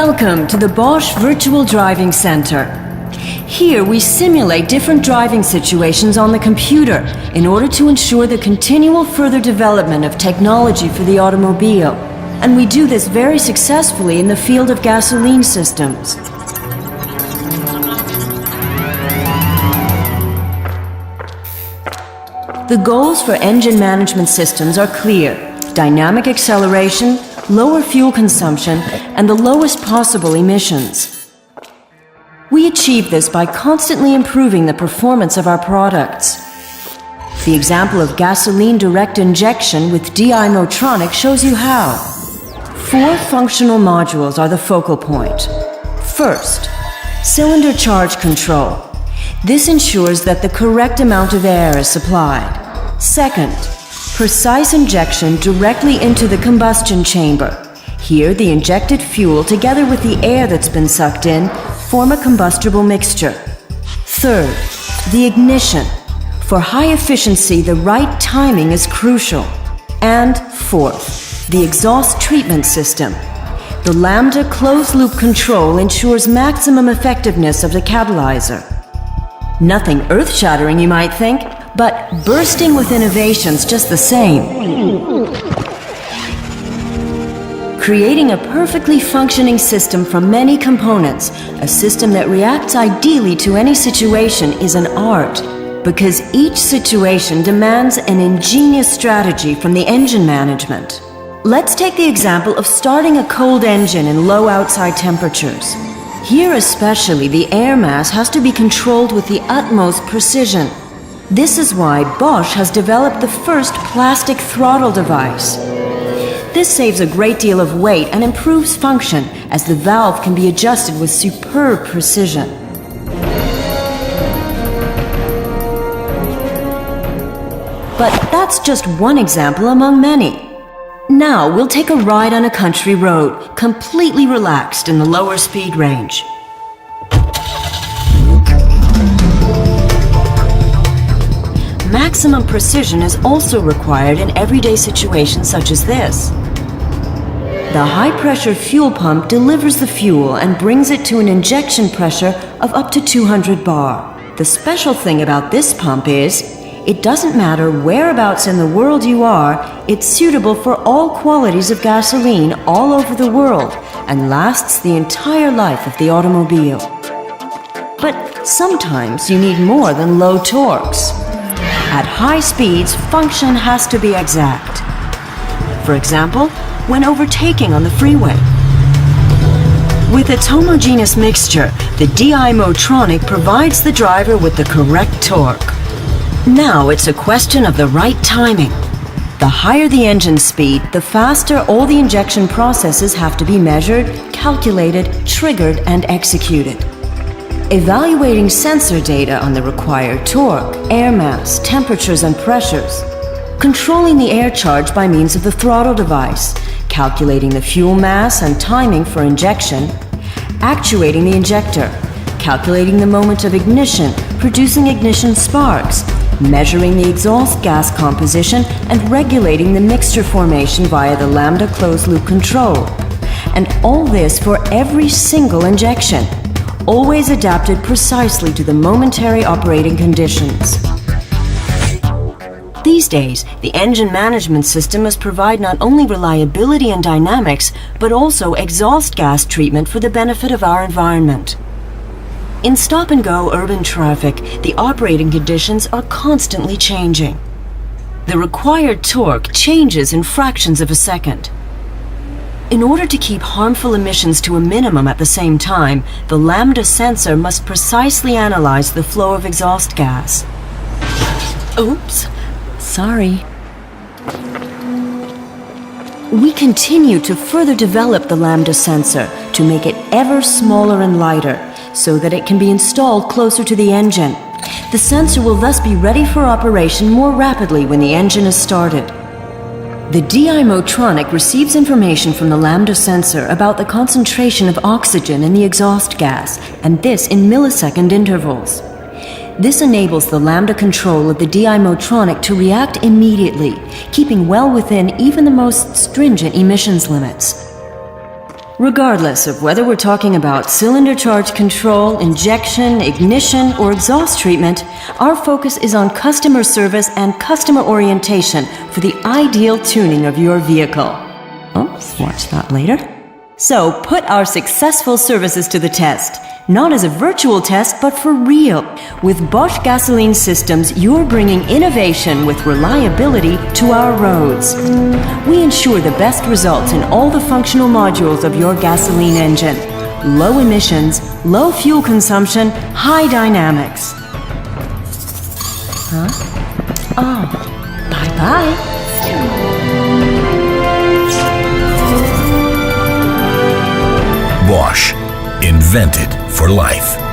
Welcome to the Bosch Virtual Driving Center. Here we simulate different driving situations on the computer in order to ensure the continual further development of technology for the automobile. And we do this very successfully in the field of gasoline systems. The goals for engine management systems are clear: dynamic acceleration, lower fuel consumption, and the lowest possible emissions. We achieve this by constantly improving the performance of our products. The example of gasoline direct injection with DI Motronic shows you how. 4 functional modules are the focal point. First, cylinder charge control. This ensures that the correct amount of air is supplied. Second, precise injection directly into the combustion chamber. Here, the injected fuel, together with the air that's been sucked in, form a combustible mixture. Third, the ignition. For high efficiency, the right timing is crucial. And fourth, the exhaust treatment system. The Lambda closed-loop control ensures maximum effectiveness of the catalyzer. Nothing earth-shattering, you might think, but bursting with innovations just the same. Creating a perfectly functioning system from many components, a system that reacts ideally to any situation, is an art, because each situation demands an ingenious strategy from the engine management. Let's take the example of starting a cold engine in low outside temperatures. Here especially, the air mass has to be controlled with the utmost precision. This is why Bosch has developed the first plastic throttle device. This saves a great deal of weight and improves function, as the valve can be adjusted with superb precision. But that's just one example among many. Now we'll take a ride on a country road, completely relaxed in the lower speed range. Maximum precision is also required in everyday situations such as this. The high-pressure fuel pump delivers the fuel and brings it to an injection pressure of up to 200 bar. The special thing about this pump is, it doesn't matter whereabouts in the world you are, it's suitable for all qualities of gasoline all over the world and lasts the entire life of the automobile. But sometimes you need more than low torques. At high speeds, function has to be exact. For example, when overtaking on the freeway. With its homogeneous mixture, the DI Motronic provides the driver with the correct torque. Now it's a question of the right timing. The higher the engine speed, the faster all the injection processes have to be measured, calculated, triggered, and executed. Evaluating sensor data on the required torque, air mass, temperatures, and pressures. Controlling the air charge by means of the throttle device. Calculating the fuel mass and timing for injection. Actuating the injector. Calculating the moment of ignition, producing ignition sparks. Measuring the exhaust gas composition and regulating the mixture formation via the Lambda closed-loop control. And all this for every single injection, always adapted precisely to the momentary operating conditions. These days, the engine management system must provide not only reliability and dynamics, but also exhaust gas treatment for the benefit of our environment. In stop-and-go urban traffic, the operating conditions are constantly changing. The required torque changes in fractions of a second. In order to keep harmful emissions to a minimum at the same time, the Lambda sensor must precisely analyze the flow of exhaust gas. Oops, sorry. We continue to further develop the Lambda sensor to make it ever smaller and lighter, so that it can be installed closer to the engine. The sensor will thus be ready for operation more rapidly when the engine is started. The DI Motronic receives information from the Lambda sensor about the concentration of oxygen in the exhaust gas, and this in millisecond intervals. This enables the Lambda control of the DI Motronic to react immediately, keeping well within even the most stringent emissions limits. Regardless of whether we're talking about cylinder charge control, injection, ignition, or exhaust treatment, our focus is on customer service and customer orientation for the ideal tuning of your vehicle. Oops, watch that later. So, put our successful services to the test. Not as a virtual test, but for real. With Bosch gasoline systems, you're bringing innovation with reliability to our roads. We ensure the best results in all the functional modules of your gasoline engine. Low emissions, low fuel consumption, high dynamics. Huh? Oh, bye-bye. Bosch, invented for life.